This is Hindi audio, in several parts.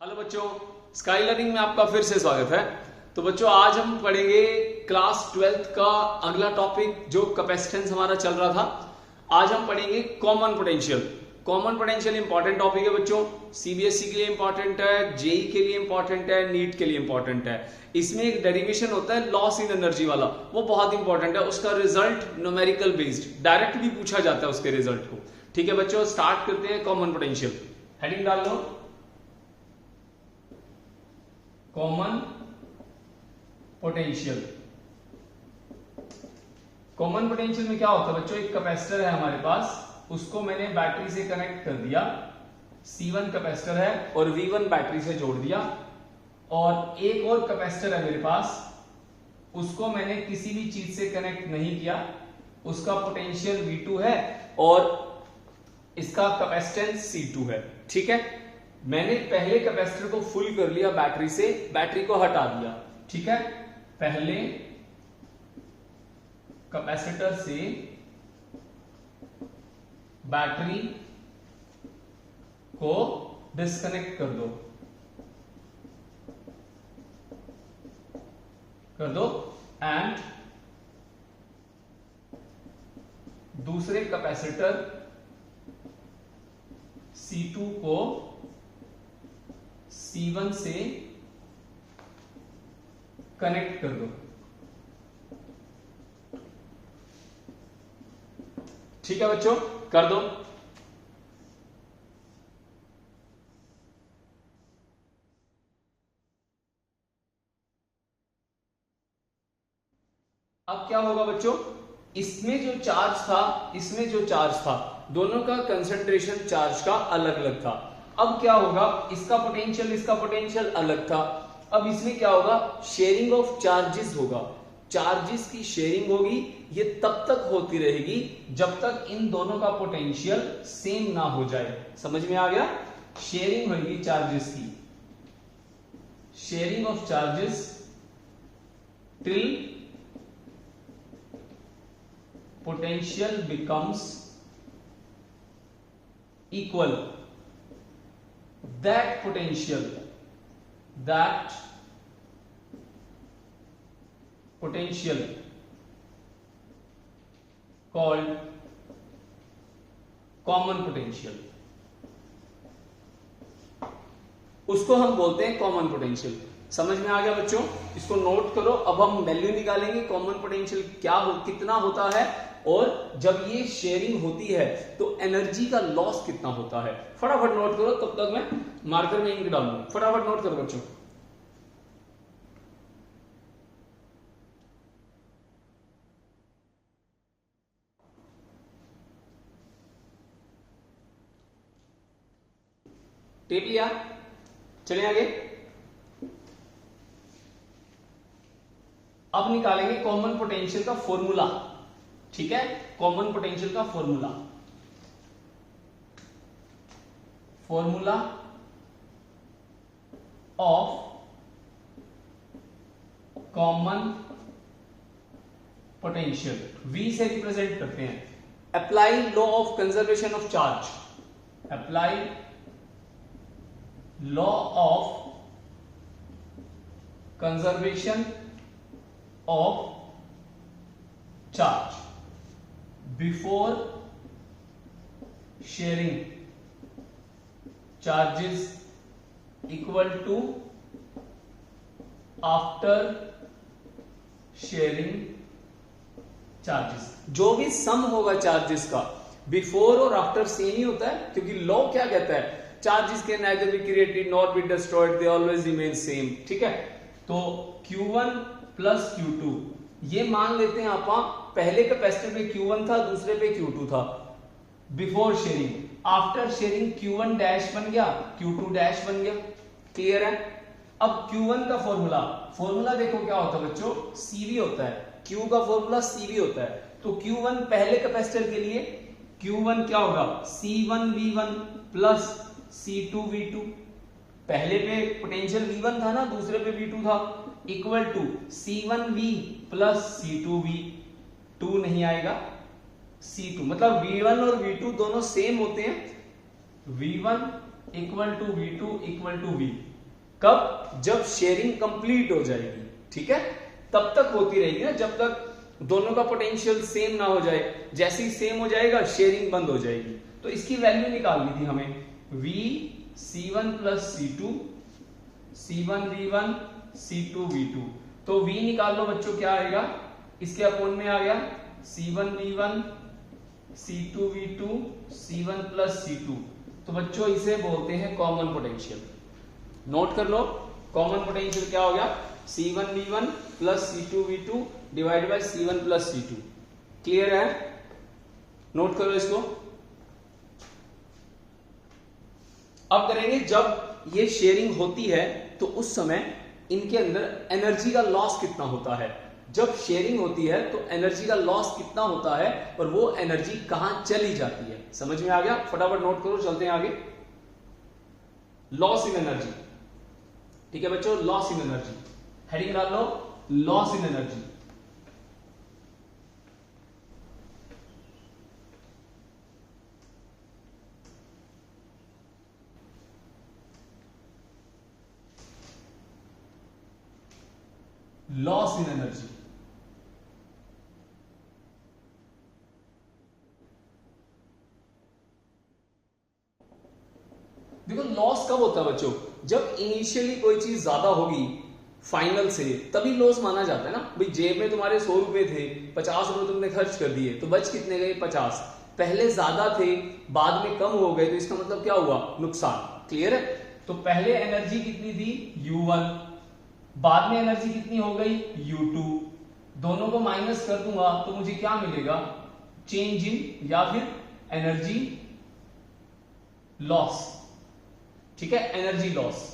हेलो बच्चों, स्काई लर्निंग में आपका फिर से स्वागत है। तो बच्चों आज हम पढ़ेंगे क्लास 12th का अगला टॉपिक जो कैपेसिटेंस हमारा चल रहा था। आज हम पढ़ेंगे common potential. Common potential important topic है बच्चों, सीबीएसई के लिए इंपॉर्टेंट है, जेई के लिए इंपॉर्टेंट है, नीट के लिए इंपॉर्टेंट है। इसमें एक डेरिवेशन होता है लॉस इन एनर्जी वाला, वो बहुत इंपॉर्टेंट है। उसका रिजल्ट न्यूमेरिकल बेस्ड डायरेक्ट भी पूछा जाता है उसके रिजल्ट को। ठीक है बच्चों, स्टार्ट करते हैं कॉमन पोटेंशियल। हेडिंग डाल लो, कॉमन पोटेंशियल। कॉमन पोटेंशियल में क्या होता है बच्चों, एक कैपेसिटर है हमारे पास, उसको मैंने बैटरी से कनेक्ट कर दिया। C1 कैपेसिटर है और V1 बैटरी से जोड़ दिया, और एक और कैपेसिटर है मेरे पास, उसको मैंने किसी भी चीज से कनेक्ट नहीं किया, उसका पोटेंशियल V2 है और इसका कैपेसिटेंस C2 है। ठीक है, मैंने पहले कैपेसिटर को फुल कर लिया बैटरी से, बैटरी को हटा दिया। ठीक है, पहले कैपेसिटर से बैटरी को डिस्कनेक्ट कर दो एंड दूसरे कैपेसिटर C2 को C1 से कनेक्ट कर दो। ठीक है बच्चों, कर दो। अब क्या होगा बच्चों, इसमें जो चार्ज था, इसमें जो चार्ज था, दोनों का कंसंट्रेशन चार्ज का अलग अलग था। अब क्या होगा, इसका पोटेंशियल अलग था। अब इसमें क्या होगा, शेयरिंग ऑफ चार्जेस होगा। चार्जेस की शेयरिंग होगी, ये तब तक होती रहेगी जब तक इन दोनों का पोटेंशियल सेम ना हो जाए। समझ में आ गया, शेयरिंग होगी चार्जेस की, sharing of charges till potential becomes equal. that potential called common potential, उसको हम बोलते हैं कॉमन पोटेंशियल। समझ में आ गया बच्चों, इसको नोट करो। अब हम वैल्यू निकालेंगे कॉमन पोटेंशियल कितना होता है, और जब ये शेयरिंग होती है तो एनर्जी का लॉस कितना होता है। फटाफट नोट करो, तब तक मैं मार्कर में इंक डालूंगा। फटाफट नोट करो बच्चों। टेप लिया, चलिए आगे। अब निकालेंगे कॉमन पोटेंशियल का फॉर्मूला। ठीक है, कॉमन पोटेंशियल का formula of common potential, V से रिप्रेजेंट करते हैं। Apply law of conservation of charge, apply law of conservation of charge before sharing charges equal to after sharing charges. जो भी सम होगा चार्जेस का, बिफोर और आफ्टर सेम ही होता है, क्योंकि लॉ क्या कहता है, charges can neither be created nor be destroyed, they always remain same। ठीक है, तो Q1 प्लस Q2 ये मान लेते हैं आप। पहले कैपेसिटर में Q1 था, दूसरे पे Q2 था before sharing. After sharing Q1 dash बन गया, Q2 डैश बन गया। क्लियर है। अब Q1 का फॉर्मूला देखो क्या होता है बच्चों, CV होता है। Q का फॉर्मूला CV होता है। तो Q1 पहले कैपेसिटर के लिए Q1 क्या होगा, C1V1 प्लस C2V2। पहले पे पोटेंशियल V1 था ना, दूसरे पे V2 था, equal to C1V plus C2V। 2 नहीं आएगा, C2 मतलब V1 और V2 दोनों सेम होते हैं। V1 equal to V2 equal to V। कब? जब शेयरिंग कंप्लीट हो जाएगी, ठीक है, तब तक होती रहेगी ना, जब तक दोनों का पोटेंशियल सेम ना हो जाए। जैसे ही सेम हो जाएगा शेयरिंग बंद हो जाएगी। तो इसकी वैल्यू निकालनी थी हमें, V C1 plus C2 C1 V1 C2 V2। तो V निकाल लो बच्चों, क्या आएगा, इसके अपोन में आ गया C1 V1 C2 V2 C1 plus C2। तो बच्चों इसे बोलते हैं कॉमन पोटेंशियल। नोट कर लो, कॉमन पोटेंशियल क्या हो गया, C1 V1 plus C2 V2 divide by C1 plus C2। Clear है? नोट करो इसको। अब करेंगे, जब ये शेयरिंग होती है तो उस समय इनके अंदर एनर्जी का लॉस कितना होता है। जब शेयरिंग होती है तो एनर्जी का लॉस कितना होता है और वो एनर्जी कहां चली जाती है। समझ में आ गया? फटाफट नोट करो, चलते हैं आगे। लॉस इन एनर्जी, ठीक है बच्चों, लॉस इन एनर्जी, हेडिंग डाल लो, loss in energy. Loss in energy, देखो लॉस कब होता है बच्चों, जब इनिशियली कोई चीज ज्यादा होगी फाइनल से, तभी लॉस माना जाता है ना। भाई जेब में तुम्हारे 100 रुपए थे, 50 रुपए तुमने खर्च कर दिए, तो बच कितने गए, 50। पहले ज्यादा थे, बाद में कम हो गए, तो इसका मतलब क्या हुआ, नुकसान। क्लियर है? तो पहले एनर्जी कितनी थी, U1, बाद में एनर्जी कितनी हो गई, U2। दोनों को माइनस कर दूंगा तो मुझे क्या मिलेगा, चेंज इन या फिर एनर्जी लॉस। ठीक है, एनर्जी लॉस,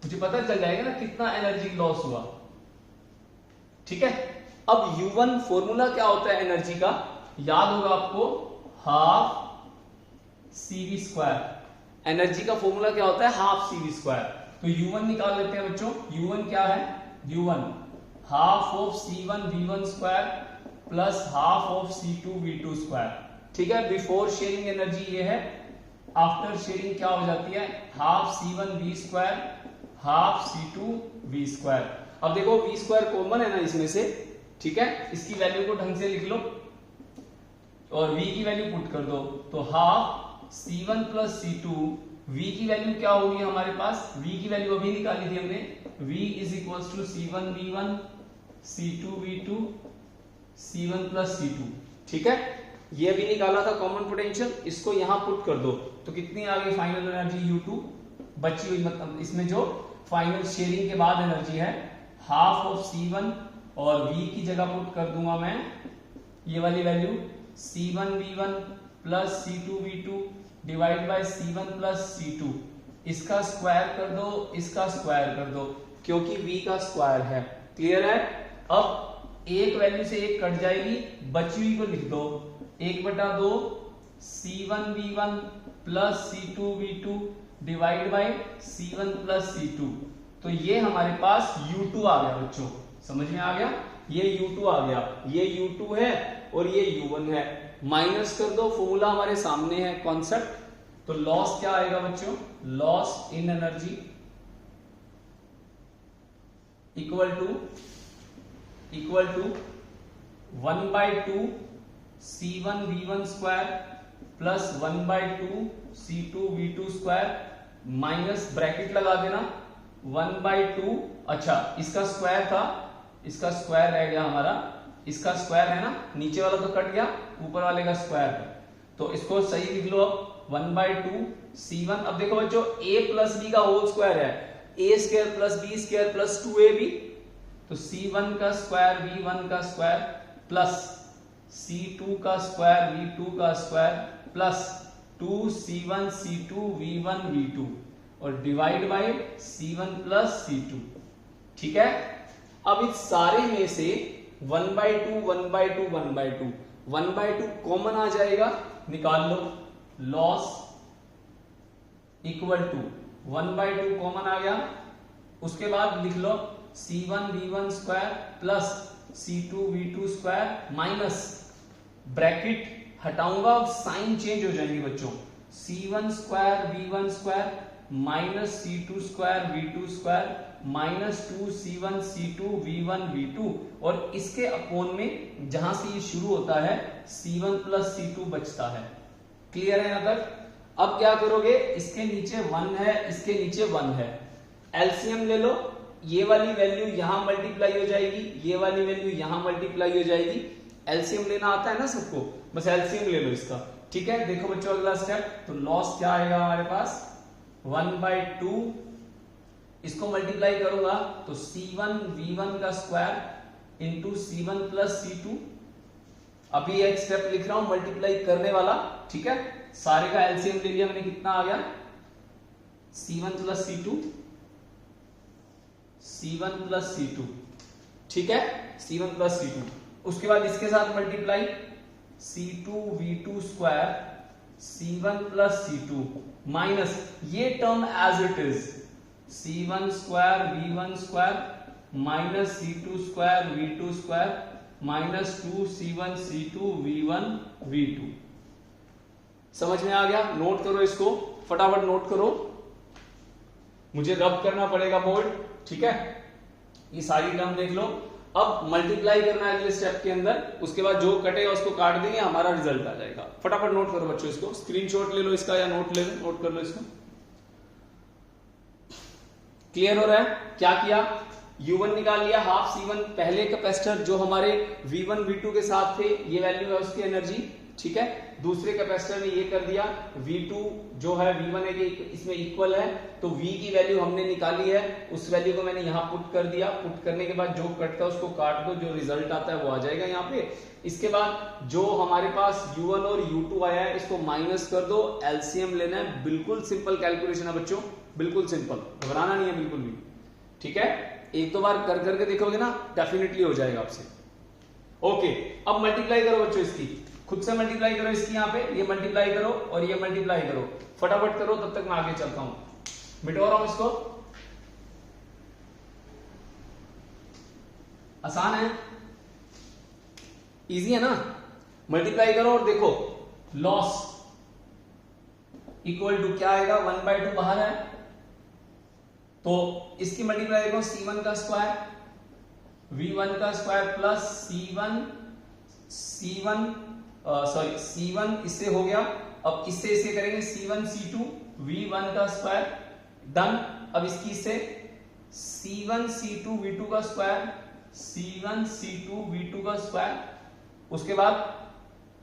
मुझे पता चल जाएगा ना कितना एनर्जी लॉस हुआ। ठीक है, अब U1 फॉर्मूला क्या होता है एनर्जी का, याद होगा आपको, हाफ CV स्क्वायर। एनर्जी का फॉर्मूला क्या होता है, हाफ CV स्क्वायर। तो U1 निकाल लेते हैं बच्चों। U1 क्या है, U1 half of C1 V1 square plus half of C2 V2 square. ठीक है, बिफोर शेयरिंग एनर्जी ये है, आफ्टर शेयरिंग क्या हो जाती है, half C1 V square half C2 V square. अब देखो V स्क्वायर कॉमन है ना इसमें से, ठीक है, इसकी वैल्यू को ढंग से लिख लो और V की वैल्यू पुट कर दो। तो half C1 plus C2, V की वैल्यू क्या होगी हमारे पास, V की वैल्यू अभी निकाली थी हमने, V is equal to C1 V1 C2 V2 C1 plus C2। ठीक है, ये भी निकाला था कॉमन पोटेंशियल, इसको यहां पुट कर दो तो कितनी आ गई फाइनल एनर्जी U2 बची हुई, मतलब इसमें जो फाइनल शेयरिंग के बाद एनर्जी है, हाफ ऑफ C1 और V की जगह पुट कर दूंगा मैं ये वाली value, C1 V1 plus C2 V2 divide by C1 plus C2। इसका स्क्वायर कर दो, इसका स्क्वायर कर दो, क्योंकि V का स्क्वायर है। क्लियर है? अब एक वैल्यू से एक कट जाएगी, बची हुई को लिख दो, 1/2 C1 V1 plus C2 V2 divide by C1 plus C2। तो ये हमारे पास U2 आ गया बच्चों, समझ में आ गया, ये U2 आ गया, ये U2 है और ये U1 है। माइनस कर दो, फॉर्मूला हमारे सामने है कॉन्सेप्ट। तो लॉस क्या आएगा बच्चों, loss in energy equal to 1/2 C1 V1 square plus 1/2 C2 V2 square minus bracket लगा देना 1/2। अच्छा, इसका स्क्वायर था, इसका स्क्वायर रह गया हमारा, इसका स्क्वायर है ना, नीचे वाला तो कट गया, ऊपर वाले का स्क्वायर है, तो इसको सही लिख लो। अब 1/2 C1, अब देखो बच्चों a प्लस b का होल स्क्वायर है, a square plus b square plus 2ab, तो C1 का स्क्वायर V1 का स्क्वायर प्लस C2 का स्क्वायर V2 का square plus 2C1 C2 V1 V2 और divide by C1 plus C2। ठीक है, अब इस सारे में से 1/2 1/2 1/2 1/2 कॉमन आ जाएगा, निकाल लो, लॉस इक्वल टू 1/2 कॉमन आ गया। उसके बाद लिख लो C1 V1 square plus C2 V2 square minus bracket हटाऊंगा, साइन चेंज हो जाएंगे बच्चों, C1 square V1 square minus C2 square V2 square minus 2C1 C2 V1 V2 और इसके अपोन में जहां से ये शुरू होता है C1 प्लस C2 बचता है। क्लियर है यहां तक? अब क्या करोगे, इसके नीचे 1 है, इसके नीचे 1 है, एलसीएम ले लो, ये वाली वैल्यू यहां मल्टीप्लाई हो जाएगी, ये वाली वैल्यू यहां मल्टीप्लाई हो जाएगी। एलसीएम लेना आता है ना सबको, बस एलसीएम ले लो इसका। ठीक है, देखो बच्चों अगला स्टेप, तो लॉस क्या आएगा हमारे पास 1/2, इसको मल्टीप्लाई करूंगा तो C1 V1 का square into C1 plus C2। अभी एक स्टेप लिख रहा हूं मल्टीप्लाई करने वाला। ठीक है, सारे का एलसीएम ले लिया मैंने, कितना आ गया C1 plus C2, C1 plus C2। ठीक है, C1 प्लस C2, उसके बाद इसके साथ multiply C2 V2 square C1 plus C2 minus ये term as it is C1 square V1 square minus C2 square V2 square minus 2C1 C2 V1 V2। समझ में आ गया? नोट करो इसको, फटाफट नोट करो, मुझे रब करना पड़ेगा बोर्ड। ठीक है, ये सारी टर्म देख लो। अब मल्टीप्लाई करना है अगले स्टेप के अंदर, उसके बाद जो कटेगा उसको काट देंगे, हमारा रिजल्ट आ जाएगा। फटाफट नोट करो बच्चों इसको, स्क्रीनशॉट ले लो इसका या नोट ले लो, नोट कर लो इसको। क्लियर हो रहा है? क्या किया, U1 निकाल लिया, हाफ C1 पहले कैपेसिटर जो हमारे V1 V2 के साथ थे, ये वैल्यू है उसकी एनर्जी। ठीक है, दूसरे कैपेसिटर में ये कर दिया, V2 जो है V1 है ये इसमें इक्वल है, तो V की वैल्यू हमने निकाली है, उस वैल्यू को मैंने यहां पुट कर दिया। पुट करने के बाद जो कटता है उसको काट दो, जो रिजल्ट आता है वो आ जाएगा यहाँ पे। इसके बाद जो हमारे पास U1 और U2 आया है इसको माइनस कर दो, एलसीएम लेना है। बिल्कुल सिंपल कैलकुलेशन है बच्चों, बिल्कुल सिंपल, घबराना नहीं है बिल्कुल भी। ठीक है, एक दो बार कर करके देखोगे ना, डेफिनेटली हो जाएगा आपसे। ओके, अब मल्टीप्लाई करो बच्चों इसकी, खुद से मल्टीप्लाई करो इसकी, यहाँ पे ये मल्टीप्लाई करो और ये मल्टीप्लाई करो, फटाफट करो, तब तक मैं आगे चलता हूं। मिटवा रहा हूं इसको, आसान है, इजी है ना? मल्टीप्लाई करो और देखो लॉस इक्वल टू क्या आएगा, 1/2 बाहर है, तो इसकी मल्टीप्लाई करो C1 का स्क्वायर V1 का स्क्वायर प्लस C1 इससे हो गया। अब इससे इसे करेंगे C1 C2 V1 का स्क्वायर, डन। अब इसकी से C1 C2 V2 का स्क्वायर C1 C2 V2 का स्क्वायर, उसके बाद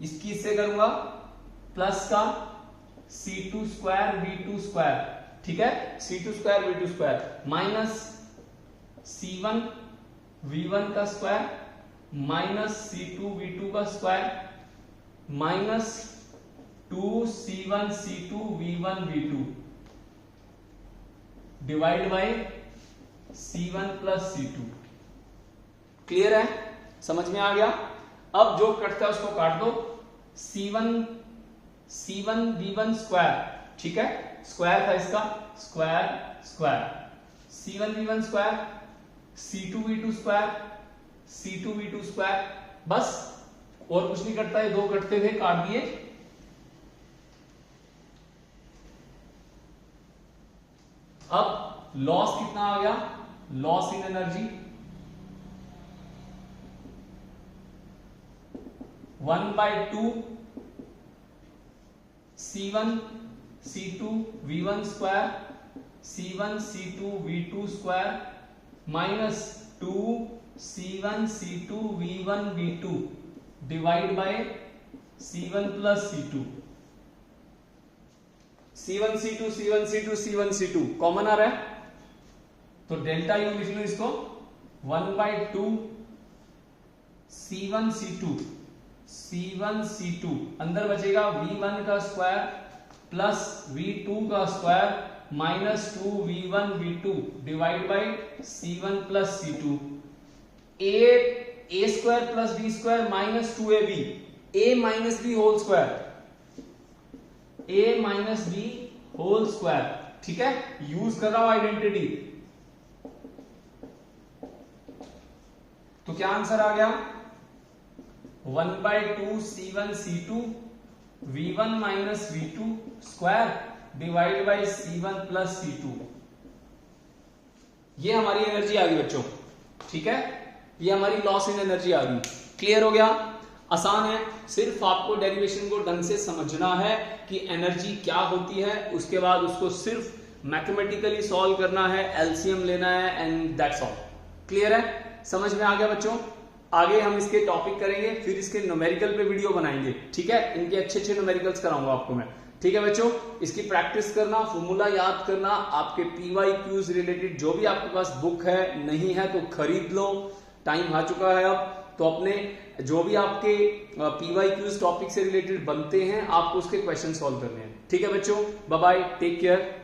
इसकी इससे करूंगा प्लस का C2 स्क्वायर V2 स्क्वायर। ठीक है, C2 square V2 square minus C1 V1 का स्क्वायर माइनस C2 V2 का square minus 2C1 C2 V1 V2 divide by C1 plus C2। Clear है? समझ में आ गया? अब जो कटता है उसको काट दो, C1 V1 स्क्वायर, ठीक है, स्क्वायर था इसका, square square C1 V1 square C2 V2 square C2 V2 square, बस और कुछ नहीं कटता है, दो कटते थे काट दिए। अब लॉस कितना आ गया, loss in energy 1/2 C1 C2 V1 square C1 C2 V2 square minus 2 C1 C2 V1 V2 divide by C1 plus C2। C1 C2 C1 C2 C1 C2 common आ रहा है, तो डेल्टा यू लिख लो इसको 1/2 C1 C2 C1 C2, अंदर बचेगा V1 का स्क्वायर प्लस V2 का square minus 2 V1 V2 divide by C1 plus C2। A square plus B square minus 2ab, a minus B whole square, a minus B whole square. ठीक है, यूज कर रहा हूं आइडेंटिटी, तो क्या आंसर आ गया 1/2 C1 C2 V1 minus V2 square divide by C1 plus C2। ये हमारी एनर्जी आ गई बच्चों, ठीक है, ये हमारी लॉस इन एनर्जी आ गई। क्लियर हो गया? आसान है, सिर्फ आपको डेरिवेशन को ढंग से समझना है कि एनर्जी क्या होती है, उसके बाद उसको सिर्फ मैथमेटिकली सॉल्व करना है, एलसीएम लेना है एंड दैट्स ऑल। क्लियर है? समझ में आ गया बच्चों? आगे हम इसके टॉपिक करेंगे, फिर इसके न्यूमेरिकल पे वीडियो बनाएंगे, ठीक है, इनके अच्छे अच्छे न्यूमेरिकल्स कराऊंगा आपको मैं, ठीक है बच्चों। इसकी प्रैक्टिस करना, फॉर्मूला याद करना, आपके PYQs रिलेटेड जो भी आपके पास बुक है, नहीं है तो खरीद लो, टाइम आ चुका है अब। तो अपने जो भी आपके PYQs टॉपिक से रिलेटेड बनते हैं, आपको उसके क्वेश्चन सॉल्व करने हैं, ठीक है बच्चों। Bye bye, take care.